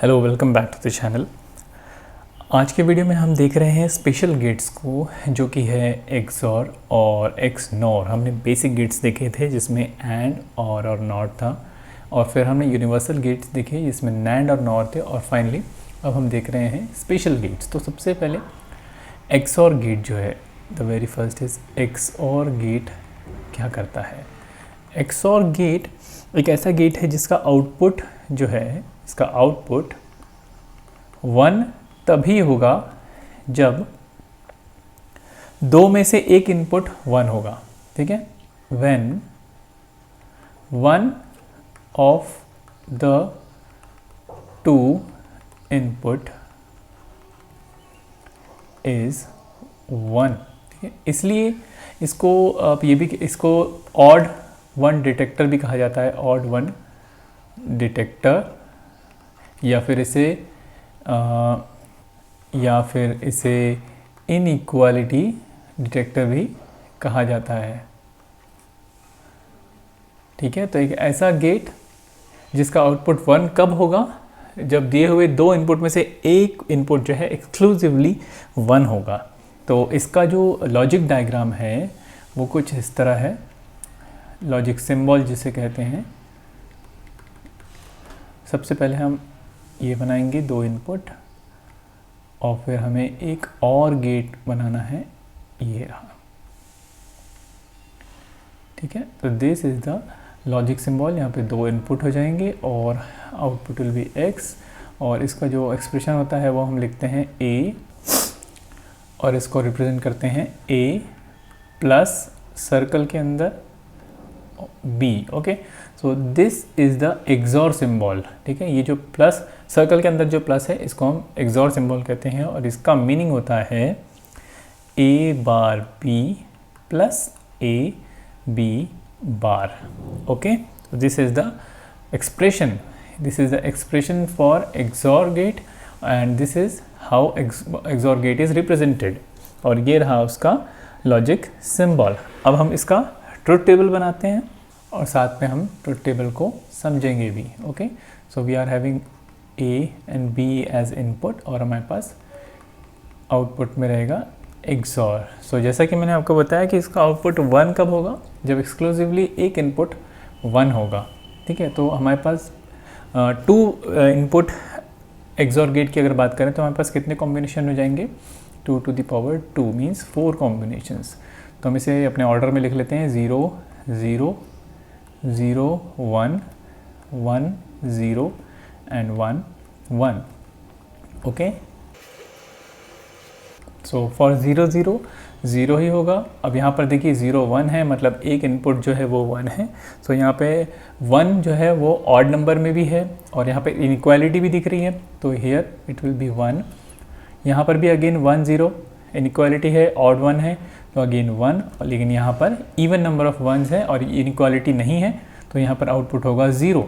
Hello, welcome back to the channel. आज के video में हम देख रहे हैं स्पेशल गेट्स को, जो कि है एक्सॉर और एक्सनॉर। हमने बेसिक गेट्स देखे थे जिसमें एंड और नॉट था, और फिर हमने यूनिवर्सल गेट्स देखे जिसमें नैंड और नॉर थे, और फाइनली अब हम देख रहे हैं स्पेशल गेट्स। तो सबसे पहले एक्सॉर गेट जो है, the very first is XOR gate. क्या करता है? एक्सॉर गेट एक ऐसा गेट है जिसका आउटपुट जो है, इसका आउटपुट 1 तभी होगा जब दो में से एक इनपुट 1 होगा। ठीक है, when one of the two input is 1। ठीक है, इसलिए इसको आप ये भी, इसको ऑड वन डिटेक्टर भी कहा जाता है, ऑड वन डिटेक्टर, या फिर इसे इनइक्वालिटी डिटेक्टर भी कहा जाता है। ठीक है, तो एक ऐसा गेट जिसका आउटपुट 1 कब होगा? जब दिए हुए दो इनपुट में से एक इनपुट जो है एक्सक्लूसिवली 1 होगा। तो इसका जो लॉजिक डायग्राम है वो कुछ इस तरह है, लॉजिक सिंबल जिसे कहते हैं। सबसे पहले हम ये बनाएंगे दो इनपुट, और फिर हमें एक और गेट बनाना है, ये रहा। ठीक है, तो this is the logic symbol. यहाँ पे दो इनपुट हो जाएंगे और आउटपुट विल बी x, और इसका जो एक्सप्रेशन होता है वो हम लिखते हैं a, और इसको रिप्रेजेंट करते हैं a प्लस सर्कल के अंदर b। Okay, so this is the XOR symbol. ठीक है, ये जो प्लस सर्कल के अंदर जो प्लस है इसको हम एक्सॉर सिंबल कहते हैं, और इसका मीनिंग होता है a bar b plus a b bar. Okay, so this is the expression for XOR gate, and this is how XOR gate is represented, और ये रहा उसका लॉजिक सिंबल। अब हम इसका ट्रुथ टेबल बनाते हैं और साथ में हम ट्रुथ टेबल को समझेंगे भी। Okay, so we are having A and B as input, और हमारे पास आउटपुट में रहेगा एक्सॉर। सो जैसा कि मैंने आपको बताया कि इसका आउटपुट 1 कब होगा? जब एक्सक्लूसिवली एक इनपुट 1 होगा। ठीक है, तो हमारे पास 2 इनपुट एक्सॉर गेट की अगर बात करें तो हमारे पास कितने कॉम्बिनेशन हो जाएंगे? 2 to the power 2 means 4 combinations. तो हम इसे अपने ऑर्डर में लिख लेते हैं, 0 0 0 1 1 0 एंड 1 1। ओके, सो फॉर 0 0 0 ही होगा। अब यहाँ पर देखिए 0 1 है, मतलब एक इनपुट जो है वो 1 है। सो यहाँ पे 1 जो है वो ऑड नंबर में भी है, और यहाँ पे इनइक्वालिटी भी दिख रही है, तो हियर इट विल बी 1। यहाँ पर भी अगेन 1 0 इनइक्वालिटी है, ऑड 1 है, तो अगेन 1। लेकिन यहाँ पर इवन नंबर ऑफ 1s है और इनइक्वालिटी नहीं है, तो यहाँ पर आउटपुट होगा 0।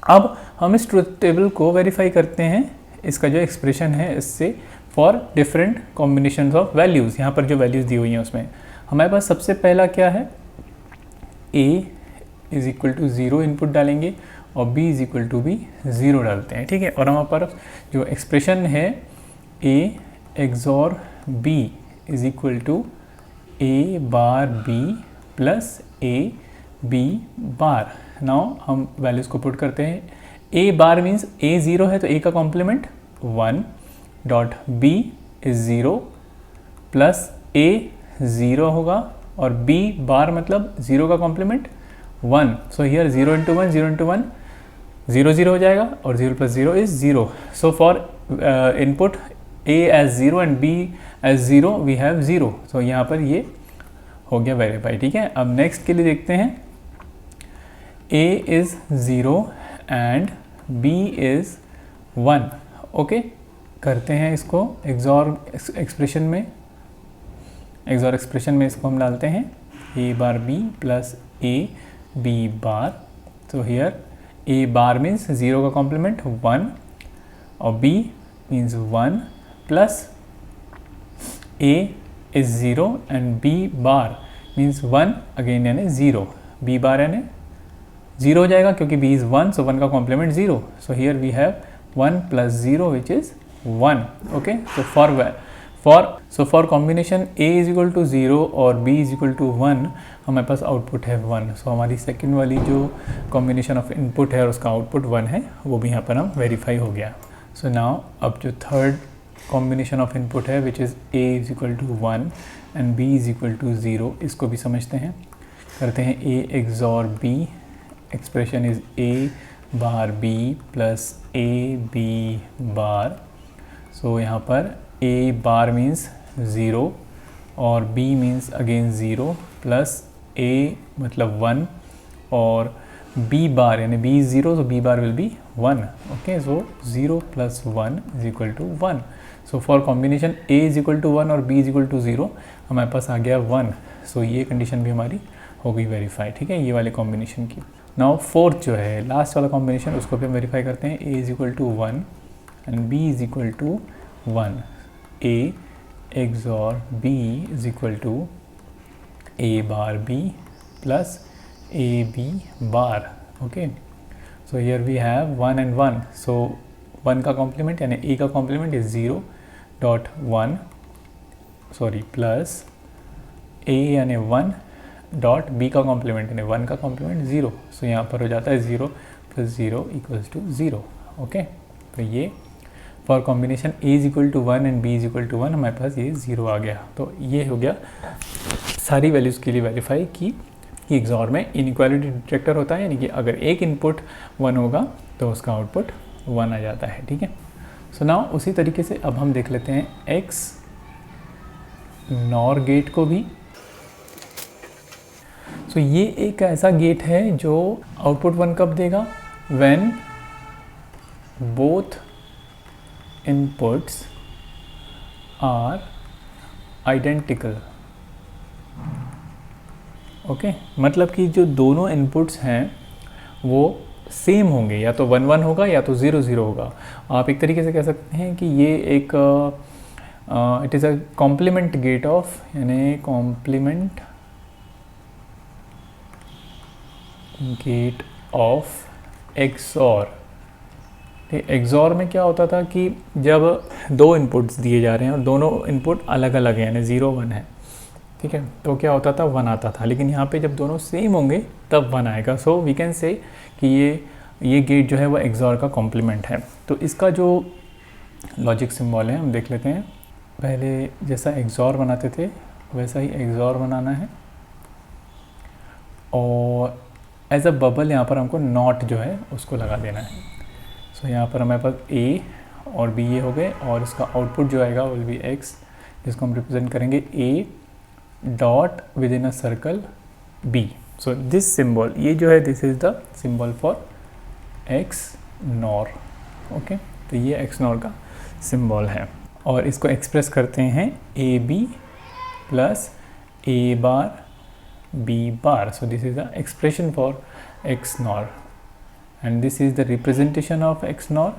अब हम इस ट्रुथ टेबल को वेरीफाई करते हैं, इसका जो एक्सप्रेशन है इससे, for different combinations of values. यहाँ पर जो वैल्यूज़ दी हुई हैं उसमें हमारे पास सबसे पहला क्या है? a is equal to 0 input डालेंगे, और b इज इक्वल टू भी 0 डालते हैं। ठीक है, और हमारे पास जो एक्सप्रेशन है a XOR b is equal to a bar b plus a b bar. Now हम वैल्यूज़ को पुट करते हैं। a बार मीन्स a 0 है तो a का complement 1 dot b is 0 plus a 0 होगा, और b बार मतलब 0 का complement 1। So here 0 into 1 0 into 1 0 0 हो जाएगा, और 0 plus 0 is 0। So for input a as 0 and b as 0 we have 0। So यहाँ पर ये हो गया वेरीफाई। ठीक है, अब नेक्स्ट के लिए देखते हैं। a is 0 and b is 1। Okay, करते हैं इसको एक्सॉर एक्सप्रेशन में। एक्सॉर एक्सप्रेशन में इसको हम डालते हैं a bar b plus a b बार। तो हियर a बार मीन्स 0 का कॉम्प्लीमेंट 1, और b means 1 plus a is 0 and b bar means 1 again, यानी 0। b बार यानी 0 हो जाएगा क्योंकि b इज़ 1, सो 1 का complement 0। So here we have 1 plus 0 which is 1. Okay, so for combination A is equal to 0 और B is equal to 1 हमारे पास output है 1. सो हमारी सेकेंड वाली जो कॉम्बिनेशन ऑफ इनपुट है और उसका आउटपुट 1 है वो भी यहाँ पर हम वेरीफाई हो गया. सो नाउ अब जो थर्ड कॉम्बिनेशन ऑफ इनपुट है which is A is equal to 1 and B is equal to 0, इसको भी समझते हैं. करते हैं A XOR B. Expression is A bar B plus A B bar. So यहाँ पर A बार मीन्स 0 और B means again 0 plus A मतलब 1 और B बार यानी B is 0 so B bar will be 1. Okay, so 0 plus 1 is equal to 1. So for combination A is equal to 1 और B is equal to 0 हमारे पास आ गया 1. So ये condition भी हमारी हो गई वेरीफाई. ठीक है, ये वाले कॉम्बिनेशन की. नाउ फोर्थ जो है लास्ट वाला कॉम्बिनेशन उसको भी हम वेरीफाई करते हैं. A is equal to 1 and B is equal to 1. A XOR B is equal to A bar B plus AB bar. Okay, so here we have 1 and 1. So 1 का complement यानी A का complement is 0 dot 1 sorry plus A यानी 1 dot B का complement यानी 1 का complement 0. So यहाँ पर हो जाता है 0 प्लस 0 इक्वल्स टू 0. ओके, तो ये for combination A is equal to 1 and B is equal to 1 हमारे पास ये 0 आ गया. तो ये हो गया सारी वैल्यूज़ के लिए वेरीफाई की एक्सॉर में इनइक्वालिटी डिटेक्टर होता है, यानी कि अगर एक इनपुट 1 होगा तो उसका आउटपुट 1 आ जाता है. ठीक है, सो नाउ उसी तरीके से अब हम देख लेते हैं एक्स नॉर गेट को भी. सो ये एक ऐसा गेट है जो आउटपुट 1 कब देगा, when both inputs are identical. Okay, मतलब कि जो दोनों इनपुट्स हैं वो सेम होंगे, या तो 1 1 होगा या तो 0 0 होगा. आप एक तरीके से कह सकते हैं कि ये एक it is a complement gate of यानी complement gate of XOR. XOR में क्या होता था कि जब दो इनपुट्स दिए जा रहे हैं और दोनों इनपुट अलग अलग हैं यानी 0 1 है, ठीक है, तो क्या होता था 1 आता था. लेकिन यहाँ पे जब दोनों सेम होंगे तब 1 आएगा. सो वी कैन से कि ये गेट जो है वो एक्सॉर का कॉम्प्लीमेंट है. तो इसका जो लॉजिक सिंबल है हम देख लेते हैं. पहले जैसा एक्सॉर बनाते थे वैसा ही एक्सॉर बनाना है और एज अ बबल यहाँ पर हमको नॉट जो है उसको लगा देना है. सो यहाँ पर हमारे पास A और B ये हो गए और इसका आउटपुट जो आएगा विल बी X, जिसको हम रिप्रेजेंट करेंगे A dot with in a circle B. So this symbol ये जो है this is the symbol for x nor. Okay, तो ये एक्स नॉर का सिंबल है और इसको एक्सप्रेस करते हैं AB plus A bar B bar. So this is the expression for x nor and this is the representation of x nor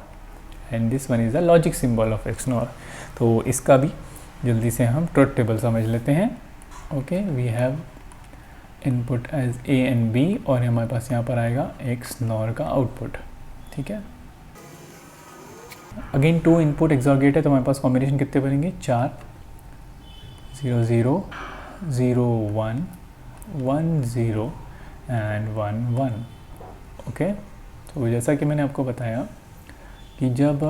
and this one is the logic symbol of x nor. तो इसका भी जल्दी से हम truth table समझ लेते हैं. Okay, we have input as a and b और हमारे पास यहाँ पर आएगा x nor का आउटपुट. ठीक है, अगेन 2 इनपुट एक्सॉर गेट है तो हमारे पास कॉम्बिनेशन कितने बनेंगे 4 0 0 0 1 1 0 एंड 1 1. ओके, तो जैसा कि मैंने आपको बताया कि जब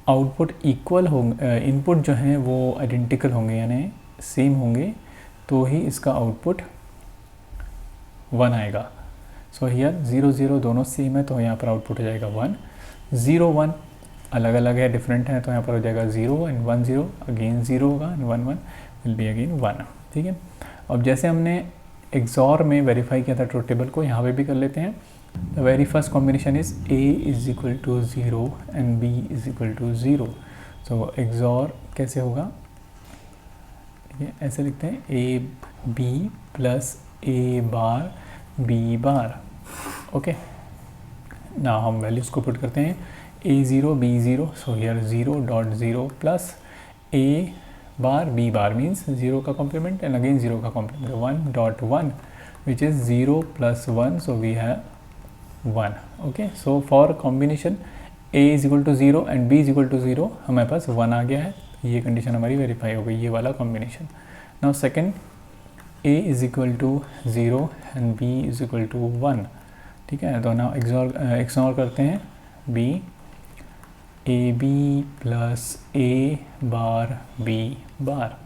आउटपुट इक्वल होंगे, इनपुट जो हैं वो आइडेंटिकल होंगे यानी सेम होंगे तो ही इसका आउटपुट 1 आएगा. सो हियर 0 0 दोनों सेम है तो यहाँ पर आउटपुट हो जाएगा 1. 0 1 अलग अलग है, डिफरेंट है, तो यहाँ पर हो जाएगा 0 एंड 1 0 अगेन 0 होगा एंड 1 1 विल बी अगेन 1. ठीक है, अब जैसे हमने एक्सॉर में वेरीफाई किया था ट्रुथ टेबल को, यहाँ पे भी कर लेते हैं. The very first combination is A is equal to 0 and B is equal to 0. So XOR कैसे होगा, ठीक है, ऐसे लिखते हैं A B plus A bar B bar. Okay, ना हम वैल्यूज़ को पुट करते हैं A 0 B 0. So here 0 dot 0 plus A bar B bar means 0 का कॉम्प्लीमेंट एंड अगेन 0 का complement 1 dot 1 which is 0 plus 1. So we have 1. Okay, so for combination a is equal to 0 and b is equal to 0 हमारे पास 1 आ गया है, ये condition हमारी verify हो गई, ये वाला combination. Now second, a is equal to 0 and b is equal to 1. ठीक है, तो नाउ एक्सनॉर करते हैं b, ab plus a bar b bar.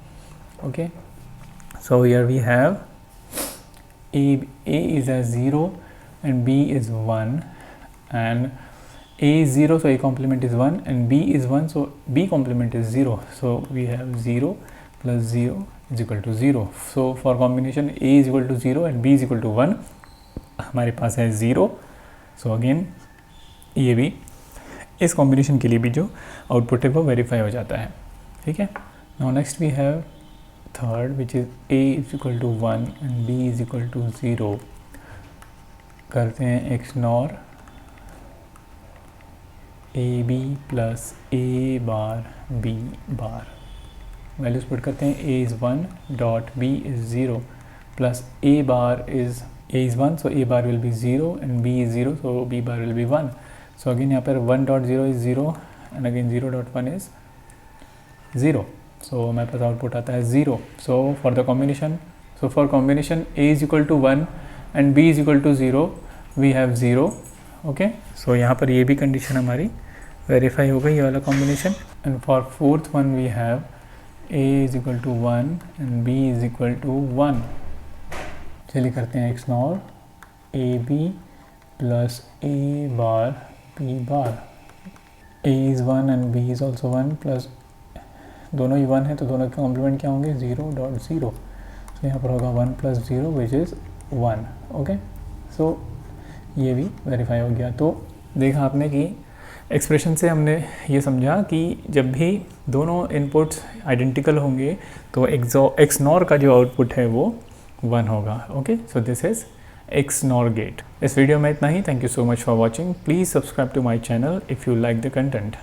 Okay, so here we have a is as 0 and b is 1, and a is 0 so a complement is 1 and b is 1 so b complement is 0, so we have 0 plus 0 is equal to 0. so for combination a is equal to 0 and b is equal to 1 हमारे पास है 0. so again ये भी इस combination के लिए भी जो output है वो वेरीफाई हो जाता है. ठीक है, now next we have third which is a is equal to 1 and b is equal to 0. करते हैं XNOR A B plus A bar B bar. Values put करते हैं, a is 1 dot b is 0 plus a is 1 so a bar will be 0 and b is 0 so b bar will be 1. So again यहाँ पर 1 dot 0 is 0 and again 0 dot 1 is 0. So हमारे पास output आता है 0. So for the combination, so for combination a is equal to 1 and b is equal to 0 we have 0. Okay, so यहाँ पर ये भी कंडीशन हमारी वेरीफाई हो गई, ये वाला combination. And for fourth one we have a is equal to 1 and b is equal to 1. चलिए करते हैं XNOR A B plus A bar b bar. a is 1 and b is also 1 plus दोनों ही 1 है तो दोनों के complement क्या होंगे 0 डॉट 0. तो यहाँ पर होगा 1 प्लस 0 विच इज़ 1. ओके, सो ये भी वेरीफाई हो गया. तो देखा आपने कि एक्सप्रेशन से हमने ये समझा कि जब भी दोनों इनपुट्स आइडेंटिकल होंगे तो एक्स नॉर का जो आउटपुट है वो 1 होगा. Okay, so this is XNOR gate. इस वीडियो में इतना ही. Thank you so much for watching. Please subscribe to my channel if you like the content.